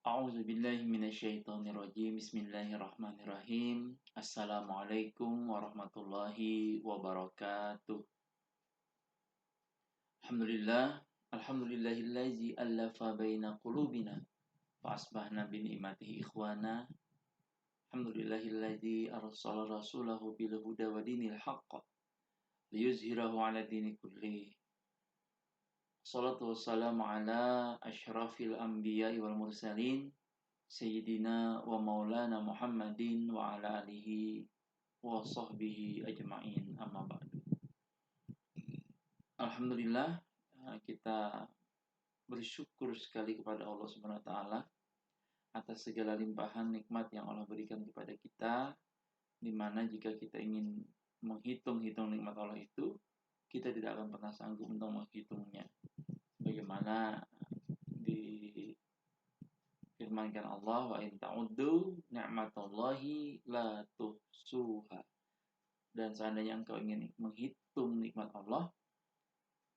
A'udzu billahi minasyaitonir rajim. Bismillahirrahmanirrahim. Assalamualaikum warahmatullahi wabarakatuh. Alhamdulillah, alhamdulillahillazi allafa baina qulubina fa asbahna bi ni'matihi ikhwana. Alhamdulillahillazi arsala rasulahu bil huda wa dinil haqq liyuzhirahu 'ala dini kulli. Salatu wassalamu ala asyrafil anbiya'i wal mursalin Sayyidina wa maulana Muhammadin wa ala alihi wa sahbihi ajma'in, amma ba'du. Alhamdulillah, kita bersyukur sekali kepada Allah Subhanahu wa taala atas segala limpahan nikmat yang Allah berikan kepada kita, di mana jika kita ingin menghitung nikmat Allah itu, kita tidak akan pernah sanggup untuk menghitungnya. Bagaimana firmankan Allah, wa in ta'uddu ni'matallahi la tuhsuha. Dan seandainya engkau ingin menghitung nikmat Allah,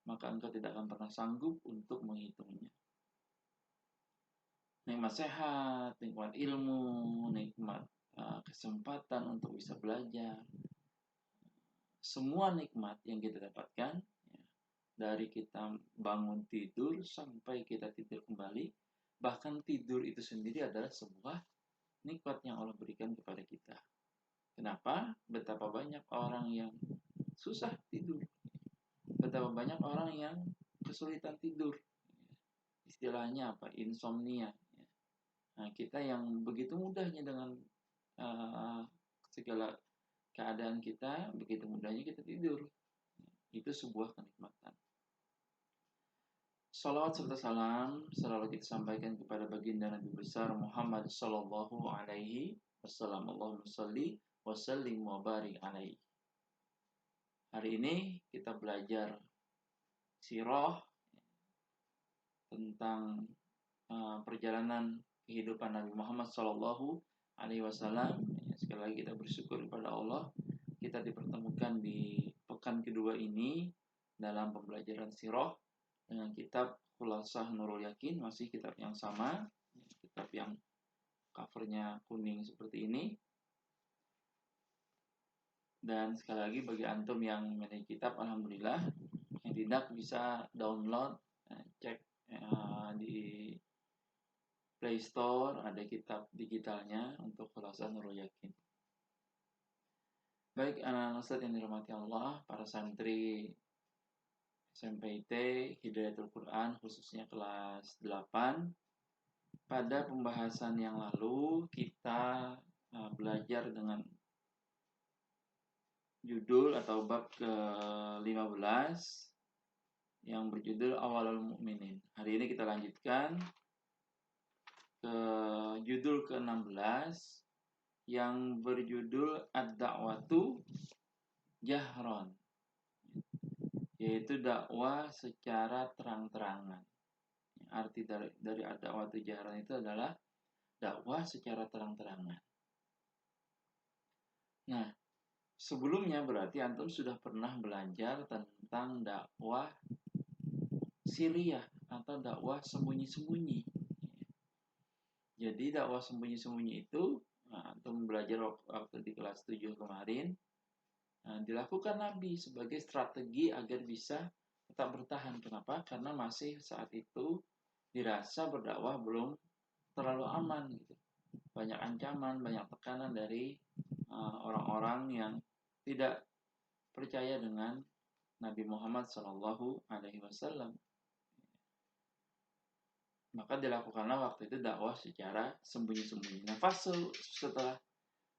maka engkau tidak akan pernah sanggup untuk menghitungnya. Nikmat sehat, nikmat ilmu, nikmat kesempatan untuk bisa belajar. Semua nikmat yang kita dapatkan, dari kita bangun tidur sampai kita tidur kembali, bahkan tidur itu sendiri adalah sebuah nikmat yang Allah berikan kepada kita. Kenapa? Betapa banyak orang yang susah tidur. Betapa banyak orang yang kesulitan tidur. Istilahnya apa? Insomnia. Nah, kita yang begitu mudahnya dengan segala keadaan kita, begitu mudahnya kita tidur. Itu sebuah kenikmatan. Salawat serta salam selalu kita sampaikan kepada baginda Nabi besar Muhammad sallallahu alaihi wasallam. Allahumma shalli wa sallim wa barik alaihi. Hari ini kita belajar sirah tentang perjalanan kehidupan Nabi Muhammad sallallahu alaihi wasallam. Sekali lagi kita bersyukur kepada Allah, kita dipertemukan di pekan kedua ini dalam pembelajaran sirah dengan kitab Khulasah Nurul Yakin, masih kitab yang sama, kitab yang covernya kuning seperti ini. Dan sekali lagi bagi antum yang memiliki kitab, alhamdulillah, yang tidak bisa download, cek di Play Store, ada kitab digitalnya untuk Khulasah Nurul Yakin. Baik anak-anak Ustaz yang dirahmati Allah, para santri SMPT Hidayatul Quran khususnya kelas 8. Pada pembahasan yang lalu kita belajar dengan judul atau bab ke-15 yang berjudul Awalul Mu'minin. Hari ini kita lanjutkan ke judul ke-16 yang berjudul Ad-Da'watu Jahron, yaitu dakwah secara terang-terangan. Arti dari ad-da'watu jahran itu adalah dakwah secara terang-terangan. Nah, sebelumnya berarti antum sudah pernah belajar tentang dakwah sirriyah atau dakwah sembunyi-sembunyi. Jadi dakwah sembunyi-sembunyi itu antum belajar waktu di kelas 7 kemarin, dilakukan Nabi sebagai strategi agar bisa tetap bertahan. Kenapa? Karena masih saat itu dirasa berdakwah belum terlalu aman gitu. Banyak ancaman, banyak tekanan dari orang-orang yang tidak percaya dengan Nabi Muhammad Shallallahu Alaihi Wasallam. Maka dilakukanlah waktu itu dakwah secara sembunyi-sembunyi. Nah, fase setelah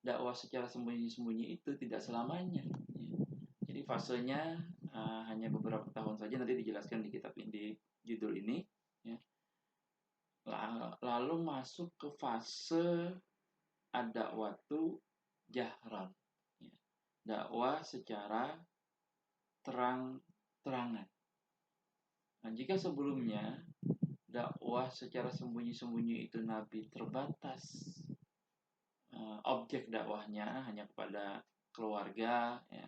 dakwah secara sembunyi-sembunyi itu tidak selamanya. Jadi fasenya hanya beberapa tahun saja, nanti dijelaskan di kitab ini, di judul ini. Ya. Lalu masuk ke fase ad-da'watu jahran, ya. Dakwah secara terang-terangan. Nah, jika sebelumnya dakwah secara sembunyi-sembunyi itu Nabi terbatas, objek dakwahnya hanya kepada keluarga, ya,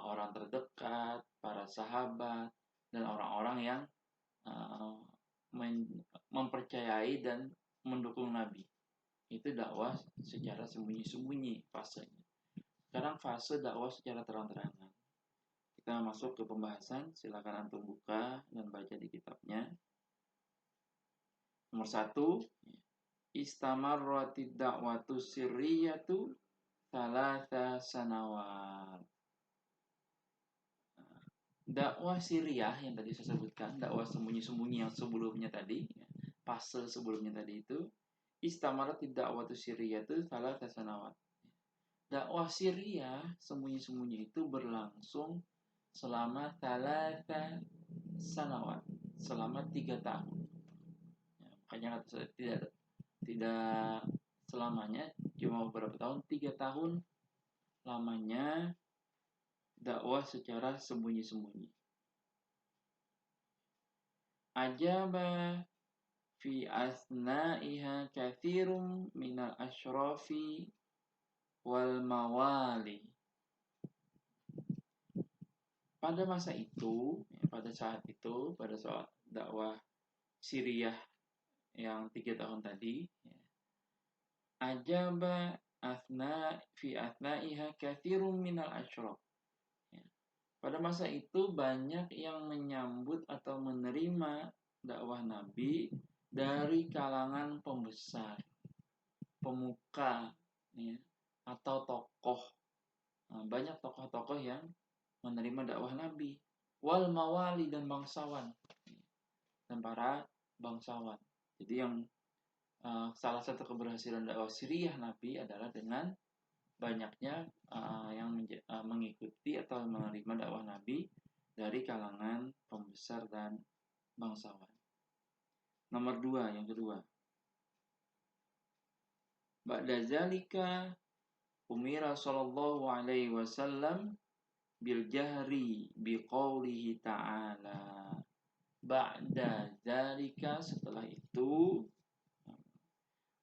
orang terdekat, para sahabat, dan orang-orang yang mempercayai dan mendukung Nabi. Itu dakwah secara sembunyi-sembunyi fasenya. Sekarang fase dakwah secara terang-terangan. Kita masuk ke pembahasan, silakan antum buka dan baca di kitabnya. Nomor 1, istamarratid da'watu sirriyatu thalatha sanawat. Dakwah sirriyah yang tadi saya sebutkan, dakwah sembunyi-sembunyi yang sebelumnya tadi, fase sebelumnya tadi itu, istamarratid da'watu sirriyatu thalatha sanawat. Dakwah sirriyah sembunyi-sembunyi itu berlangsung selama thalatha sanawat, selama 3 tahun. Ya, makanya tidak selamanya, cuma beberapa tahun, 3 tahun lamanya dakwah secara sembunyi-sembunyi. Ajaba fi asna'iha kathirum minal ashrafi wal mawali. Pada masa itu, pada saat dakwah Siriyah yang 3 tahun tadi, ajaba fi asna'iha kathirum minal ashraf. Pada masa itu banyak yang menyambut atau menerima dakwah Nabi dari kalangan pembesar, pemuka, atau tokoh. Banyak tokoh-tokoh yang menerima dakwah Nabi. Wal mawali dan bangsawan, dan para bangsawan. Jadi yang salah satu keberhasilan dakwah Siriyah Nabi adalah dengan banyaknya yang mengikuti atau menerima dakwah Nabi dari kalangan pembesar dan bangsawan. Nomor 2, yang kedua. Ba'da zalika umira sallallahu alaihi wasallam bil jahri biqaulihi ta'ala. Ba'da zalika, setelah itu,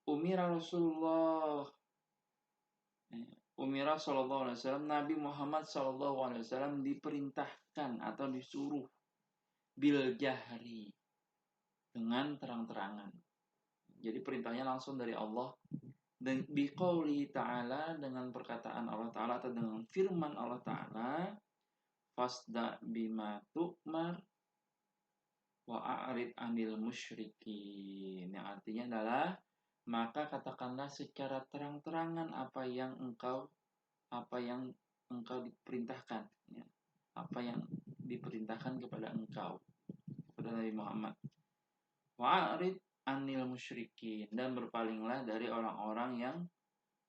umira sallallahu alaihi wasallam, Nabi Muhammad sallallahu alaihi wasallam diperintahkan atau disuruh bil jahri, dengan terang-terangan. Jadi perintahnya langsung dari Allah, dan biqauli ta'ala, dengan perkataan Allah Ta'ala atau dengan firman Allah Ta'ala, fasda bima tu'mar wa a'rid anil musyrikin. Yang artinya adalah, maka katakanlah secara terang-terangan apa yang engkau diperintahkan, apa yang diperintahkan kepada engkau, kepada Nabi Muhammad. Wa'arid anil musyrikin, dan berpalinglah dari orang-orang yang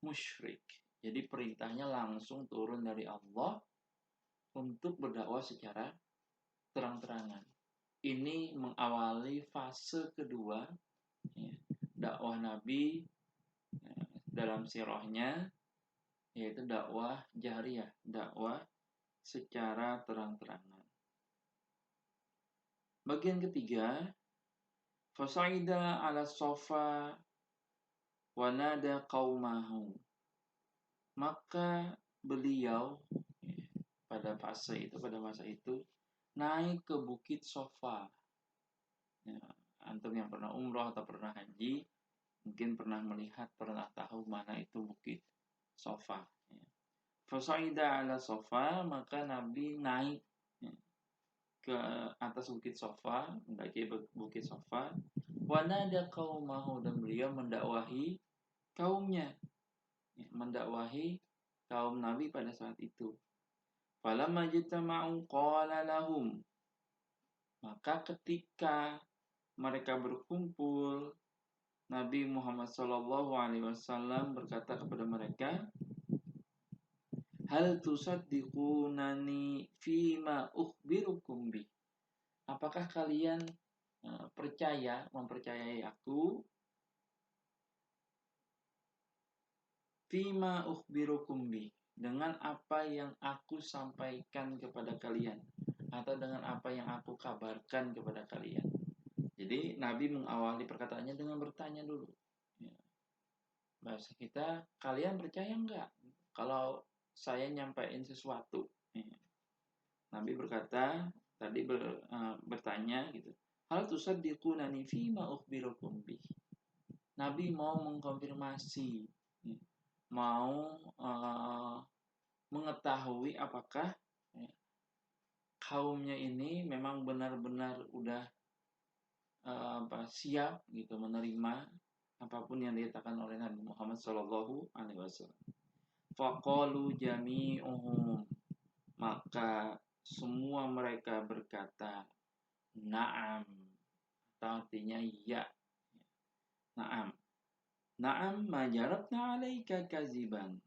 musyrik. Jadi perintahnya langsung turun dari Allah untuk berdakwah secara terang-terangan. Ini mengawali fase kedua dakwah Nabi dalam sirahnya, yaitu dakwah jahriyah, dakwah secara terang-terangan. Bagian ketiga, fasaida ala sofa wa nada qaumahu. Maka beliau pada masa itu naik ke bukit Sofa. Antum yang pernah umroh atau pernah haji mungkin pernah melihat, pernah tahu mana itu bukit Sofa. Fasaida ala Sofa, maka Nabi naik ke atas bukit Sofa, mendaki bukit Sofa. Wa nada qaumahu, dan beliau mendakwahi kaumnya, mendakwahi kaum Nabi pada saat itu. Falamma jitama'u qala lahum, maka ketika mereka berkumpul, Nabi Muhammad SAW berkata kepada mereka, hal tusaddiqunani fima ukhbirukum bi. Apakah kalian mempercayai aku fima ukhbirukum bi, dengan apa yang aku sampaikan kepada kalian, atau dengan apa yang aku kabarkan kepada kalian. Jadi Nabi mengawali perkataannya dengan bertanya dulu. Bahasa kita, kalian percaya enggak kalau saya nyampaikan sesuatu? Nabi berkata, bertanya gitu. Hal tusaddiqunani fima ukhbirukum bi. Nabi mau mengkonfirmasi, mau mengetahui apakah kaumnya ini memang benar-benar udah siap gitu menerima apapun yang dikatakan oleh Nabi Muhammad SAW. Faqalu jami'uhum, maka semua mereka berkata na'am, atau artinya ya. Na'am. Na'am ma jarabna 'alaika kaziban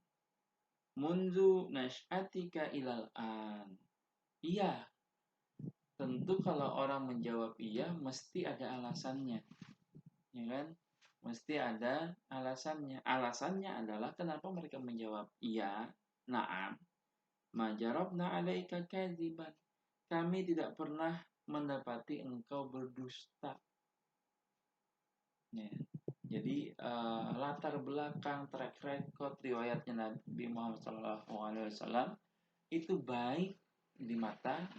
munzu nash'atika ilal an. Iya, tentu kalau orang menjawab iya mesti ada alasannya. Ya kan? Mesti ada alasannya. Alasannya adalah kenapa mereka menjawab iya, na'am. Ma jarabna 'alaika kadziban. Kami tidak pernah mendapati engkau berdusta. Ya. Jadi latar belakang track record riwayatnya Nabi Muhammad SAW itu baik di mata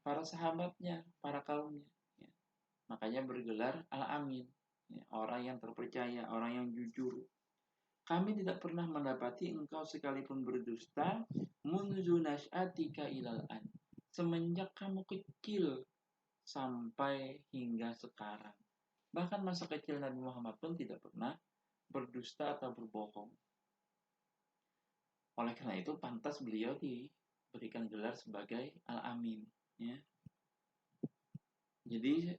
para sahabatnya, para kaumnya. Ya. Makanya bergelar Al-Amin, ya, orang yang terpercaya, orang yang jujur. Kami tidak pernah mendapati engkau sekalipun berdusta munzu nash'atika ilal an. Semenjak kamu kecil sampai hingga sekarang. Bahkan masa kecil Nabi Muhammad pun tidak pernah berdusta atau berbohong. Oleh karena itu pantas beliau diberikan gelar sebagai Al-Amin. Ya. Jadi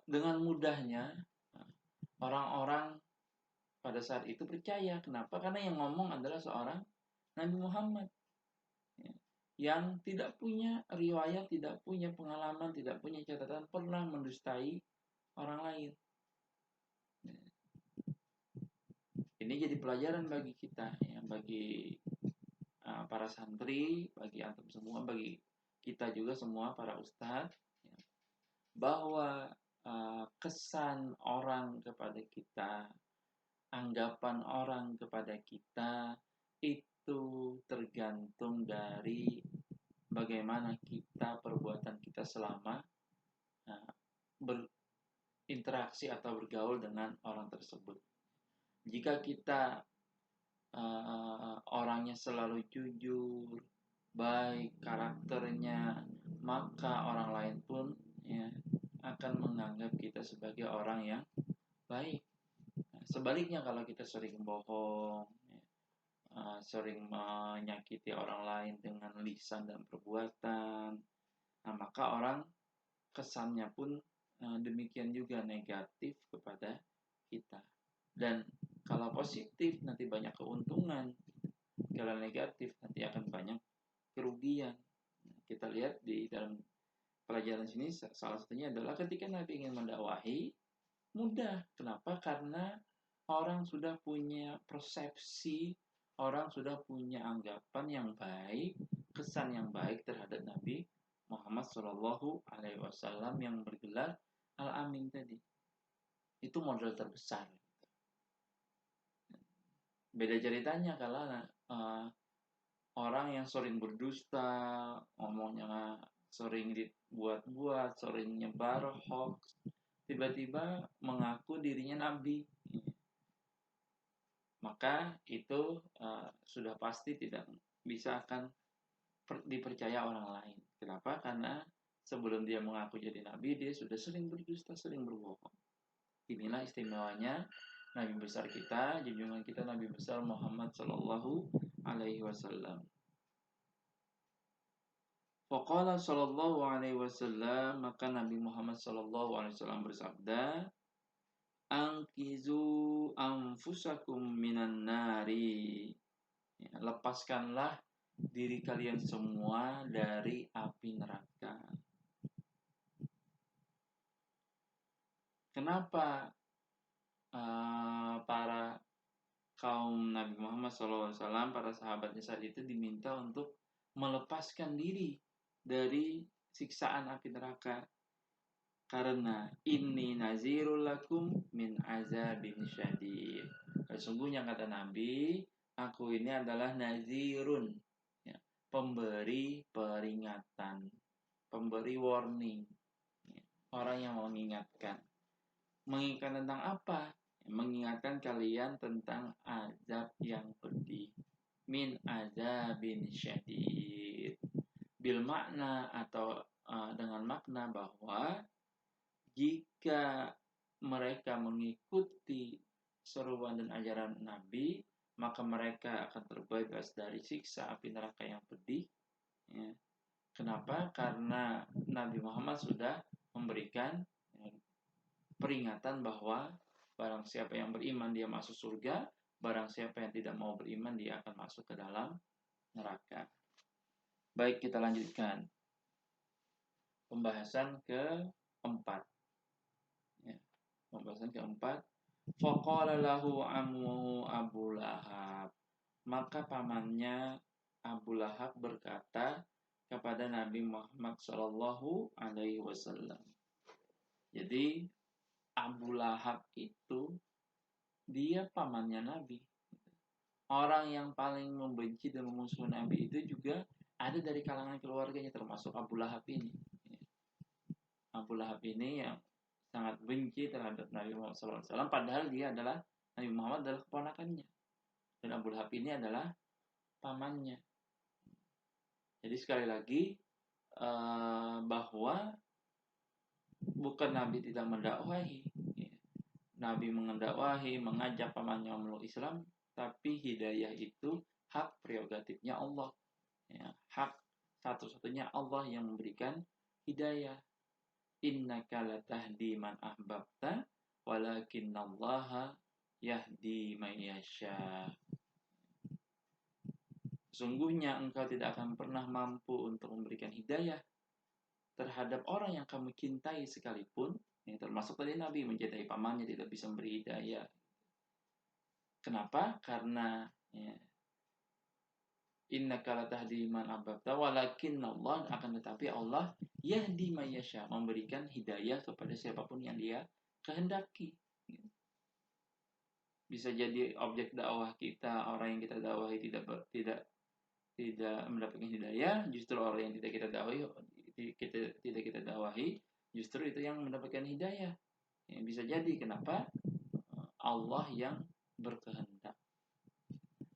dengan mudahnya orang-orang pada saat itu percaya. Kenapa? Karena yang ngomong adalah seorang Nabi Muhammad. Ya. Yang tidak punya riwayat, tidak punya pengalaman, tidak punya catatan pernah mendustai orang lain. Ya. Ini jadi pelajaran bagi kita, ya, bagi para santri, bagi antum semua, bagi kita juga semua para ustadz, ya, bahwa kesan orang kepada kita, anggapan orang kepada kita itu tergantung dari bagaimana kita, perbuatan kita selama berinteraksi atau bergaul dengan orang tersebut. Jika kita orangnya selalu jujur, baik karakternya, maka orang lain pun ya akan menganggap kita sebagai orang yang baik. Nah, sebaliknya kalau kita sering bohong, ya, sering menyakiti orang lain dengan lisan dan perbuatan, nah maka orang kesannya pun demikian juga negatif kepada kita. Dan kalau positif nanti banyak keuntungan, kalau negatif nanti akan banyak kerugian. Kita lihat di dalam pelajaran sini salah satunya adalah ketika Nabi ingin mendakwahi mudah. Kenapa? Karena orang sudah punya persepsi, orang sudah punya anggapan yang baik, kesan yang baik terhadap Nabi Muhammad Shallallahu Alaihi Wasallam yang bergelar Al-Amin tadi. Itu modal terbesar. Beda ceritanya kalau orang yang sering berdusta, ngomongnya sering dibuat-buat, sering nyebar hoax, tiba-tiba mengaku dirinya nabi, maka itu sudah pasti tidak bisa akan dipercaya orang lain. Kenapa? Karena sebelum dia mengaku jadi nabi, dia sudah sering berdusta, sering berbohong. Inilah istimewanya Nabi besar kita, junjungan kita Nabi besar Muhammad Sallallahu Alaihi Wasallam. Faqala sallallahu alaihi wasallam, maka Nabi Muhammad sallallahu alaihi wasallam bersabda, "Anqizu anfusakum minan nari." Ya, lepaskanlah diri kalian semua dari api neraka. Kenapa para kaum Nabi Muhammad SAW, para sahabatnya saat itu diminta untuk melepaskan diri dari siksaan api neraka? Karena ini nazirul lakum min azabin syadid. Sesungguhnya kata Nabi, aku ini adalah nazirun, ya, pemberi peringatan, pemberi warning, ya, orang yang mengingatkan. Mengingatkan tentang apa? mengingatkan kalian tentang azab yang pedih. Min azabin syadid. Bil makna atau dengan makna bahwa jika mereka mengikuti seruan dan ajaran Nabi, maka mereka akan terbebas dari siksa api neraka yang pedih. Ya. Kenapa? Karena Nabi Muhammad sudah memberikan peringatan bahwa barang siapa yang beriman dia masuk surga, barang siapa yang tidak mau beriman dia akan masuk ke dalam neraka. Baik, kita lanjutkan pembahasan keempat. Ya, pembahasan keempat. Faqala lahu ammuhu Abu Lahab. Maka pamannya Abu Lahab berkata kepada Nabi Muhammad Shallallahu Alaihi Wasallam. Jadi Abu Lahab itu dia pamannya Nabi. Orang yang paling membenci dan memusuhi Nabi itu juga ada dari kalangan keluarganya, termasuk Abu Lahab ini. Abu Lahab ini yang sangat benci terhadap Nabi Muhammad SAW, padahal dia adalah Nabi Muhammad adalah keponakannya, dan Abu Lahab ini adalah pamannya. Jadi sekali lagi bahwa bukan Nabi tidak mendakwahi, Nabi mendakwahi, mengajak pamannya memeluk Islam, tapi hidayah itu hak prerogatifnya Allah. Ya, hak satu-satunya Allah yang memberikan hidayah. Innaka latahdi man ahbabta walakinallaha yahdi man yasha. Sungguhnya engkau tidak akan pernah mampu untuk memberikan hidayah terhadap orang yang kamu cintai sekalipun. Yang termasuk tadi Nabi mencintai pamannya tidak bisa memberi hidayah. Kenapa? Karena innaka latahdi man ahbabta walakinallah, akan tetapi Allah yahdi man yasha, memberikan hidayah kepada siapapun yang dia kehendaki. Bisa jadi objek dakwah kita, orang yang kita dakwahi tidak mendapatkan hidayah, justru orang yang tidak kita dakwahi justru itu yang mendapatkan hidayah. Bisa jadi kenapa? Allah yang berkehendak.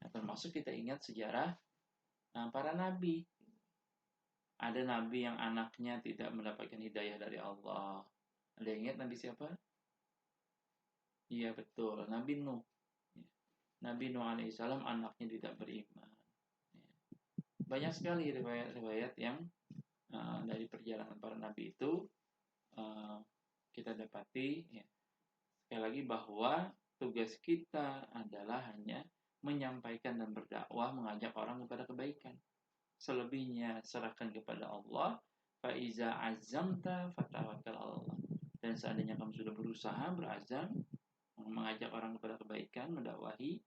Nah, termasuk kita ingat sejarah para nabi. Ada nabi yang anaknya tidak mendapatkan hidayah dari Allah. Ada yang ingat nabi siapa? Iya betul, Nabi Nuh. Nabi Nuh alaihissalam anaknya tidak beriman. Banyak sekali riwayat-riwayat yang dari perjalanan para nabi itu kita dapati. Sekali lagi bahwa tugas kita adalah hanya menyampaikan dan berdakwah, mengajak orang kepada kebaikan. Selebihnya serahkan kepada Allah. Faiza azamta fatawakkal Allah. Dan seandainya kamu sudah berusaha, berazam mengajak orang kepada kebaikan, mendakwahi,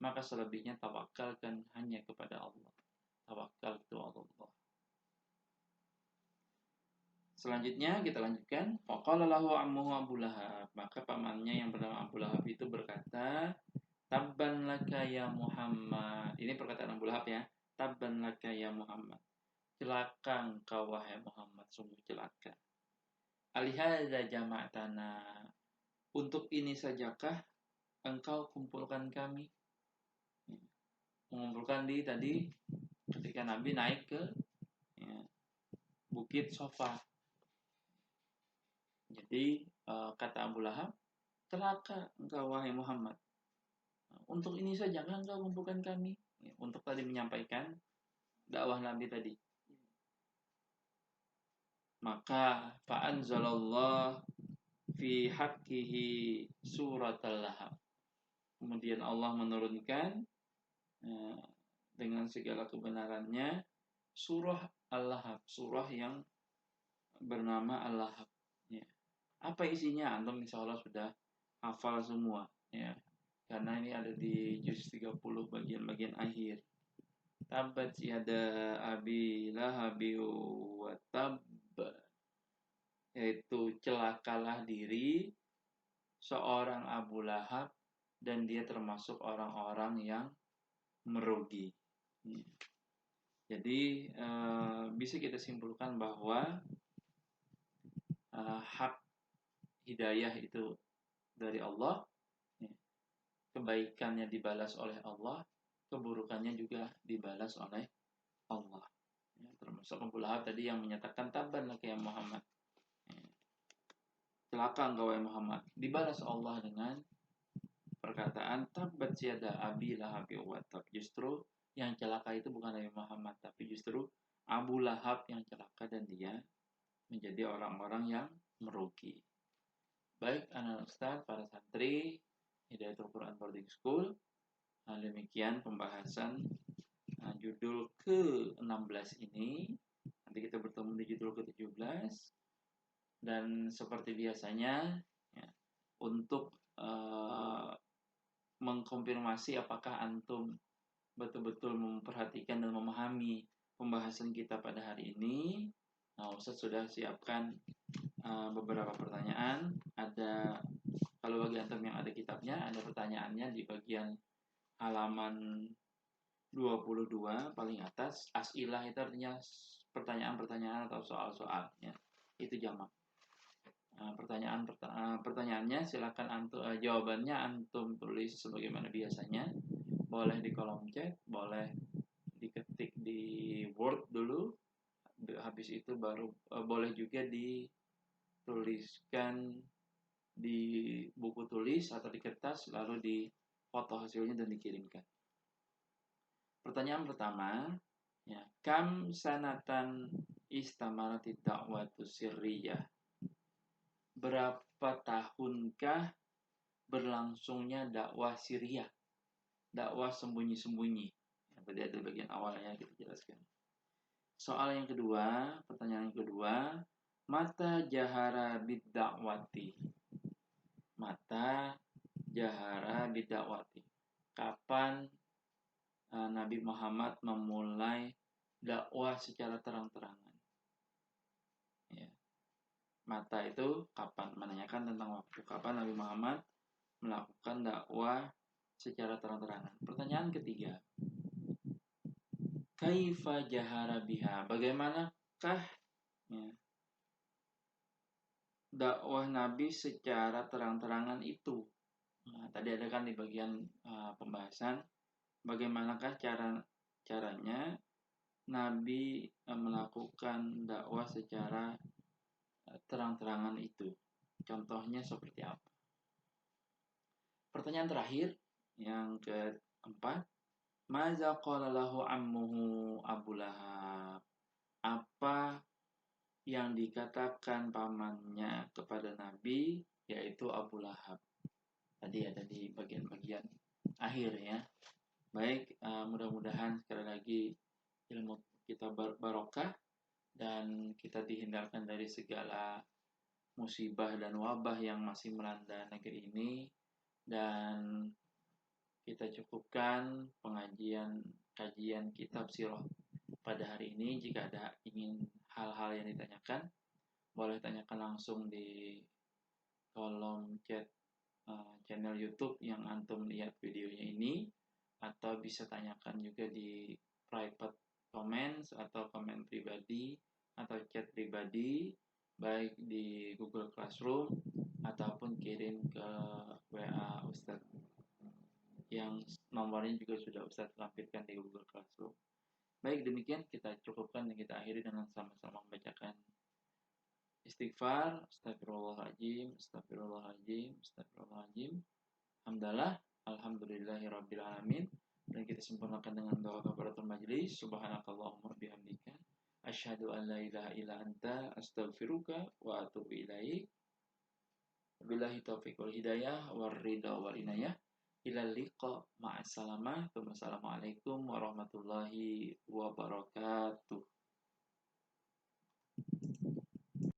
maka selebihnya tawakalkan hanya kepada Allah. Tawakal itu Allah. Selanjutnya kita lanjutkan. Faqala lahu ammuhu Abu Lahab. Maka pamannya yang bernama Abu Lahab itu berkata, Tabban laka ya Muhammad. Ini perkataan Abu Lahab ya. Tabban laka ya Muhammad. Celaka engkau wahai Muhammad, sungguh celaka. Alihadza jama'tana. Untuk ini sajakah engkau kumpulkan kami? Mengumpulkan tadi ketika Nabi naik ke Bukit Sofa. Jadi kata Abu Lahab, celaka engkau wahai Muhammad. Untuk ini saja engkau kumpulkan kami, untuk tadi menyampaikan dakwah Nabi tadi. Maka fa'anzalallah fi haqqihi surat al-Lahab. Kemudian Allah menurunkan dengan segala kebenarannya surah Al-Lahab, surah yang bernama Al-Lahab. Ya. Apa isinya? Antum insya Allah sudah hafal semua. Ya. Karena ini ada di juz 30 bagian-bagian akhir. Tabat yada abi lahabi wa tab, yaitu celakalah diri seorang Abu Lahab dan dia termasuk orang-orang yang merugi. Jadi bisa kita simpulkan bahwa hak hidayah itu dari Allah, kebaikannya dibalas oleh Allah, keburukannya juga dibalas oleh Allah. Ya, termasuk Abu Lahab tadi yang menyatakan taban laka ya Muhammad. Ya, celaka engkau ya Muhammad. Dibalas Allah dengan perkataan tabat yada abi lahab wa tab. Justru yang celaka itu bukan Nabi Muhammad, tapi justru Abu Lahab yang celaka dan dia menjadi orang-orang yang merugi. Baik anak ustaz, para santri Hidayatul Quran Boarding School, demikian pembahasan judul ke-16 ini. Nanti kita bertemu di judul ke-17. Dan seperti biasanya, ya, untuk mengkonfirmasi apakah antum betul-betul memperhatikan dan memahami pembahasan kita pada hari ini. Nah, Ustaz sudah siapkan beberapa pertanyaan. Kalau bagi antum yang ada kitabnya, ada pertanyaannya di bagian halaman 22 paling atas. As'ilah itu artinya pertanyaan-pertanyaan atau soal-soalnya. Itu jamak. Pertanyaannya silakan jawabannya antum tulis sebagaimana biasanya. Boleh di kolom chat, boleh diketik di Word dulu. Habis itu baru boleh juga dituliskan di buku tulis atau di kertas lalu di foto hasilnya dan dikirimkan. Pertanyaan pertama, ya, kam sanatan istamarati da'watu sirriyah. Berapa tahunkah berlangsungnya dakwah sirriyah? Dakwah sembunyi-sembunyi. Ya, berarti ada bagian awalnya kita jelaskan. Soal yang kedua, pertanyaan yang kedua, mata jahara bid-da'wati. Mata jahara bid-da'wati. Kapan Nabi Muhammad memulai dakwah secara terang-terangan? Ya. Mata itu kapan? Menanyakan tentang waktu. Kapan Nabi Muhammad melakukan dakwah secara terang-terangan? Pertanyaan ketiga, kaifa jahara biha? Bagaimanakah ya, dakwah Nabi secara terang-terangan itu? Nah, tadi ada kan di bagian pembahasan bagaimanakah caranya Nabi melakukan dakwah secara terang-terangan itu. Contohnya seperti apa? Pertanyaan terakhir yang keempat, maza qala lahu ammuhu Abu Lahab. Apa yang dikatakan pamannya kepada Nabi, yaitu Abu Lahab. Tadi ada di bagian-bagian akhir ya. Baik, mudah-mudahan sekali lagi ilmu kita barokah dan kita dihindarkan dari segala musibah dan wabah yang masih melanda negeri ini, dan kita cukupkan kajian kitab sirah pada hari ini. Jika ada ingin hal-hal yang ditanyakan, boleh tanyakan langsung di kolom chat channel YouTube yang antum lihat videonya ini, atau bisa tanyakan juga di private comments atau komen pribadi atau chat pribadi, baik di Google Classroom ataupun kirim ke WA Ustadz yang nomornya juga sudah Ustadz lampirkan di Google Classroom. Baik, demikian kita cukupkan dan kita akhiri dengan sama-sama membacakan istighfar. Astagfirullahaladzim, astagfirullahaladzim, astagfirullahaladzim. Alhamdulillah, alhamdulillahirabbil alamin. Dan kita sempurnakan dengan doa kafaratul majlis. Subhanakallahumma bihamdika asyhadu an la ilaha illa anta astaghfiruka wa atubu ilaik. Billahi taufiq wal hidayah war ridha wal inayah. Ilal liqa ma'assalamah. Wassalamualaikum warahmatullahi wabarakatuh.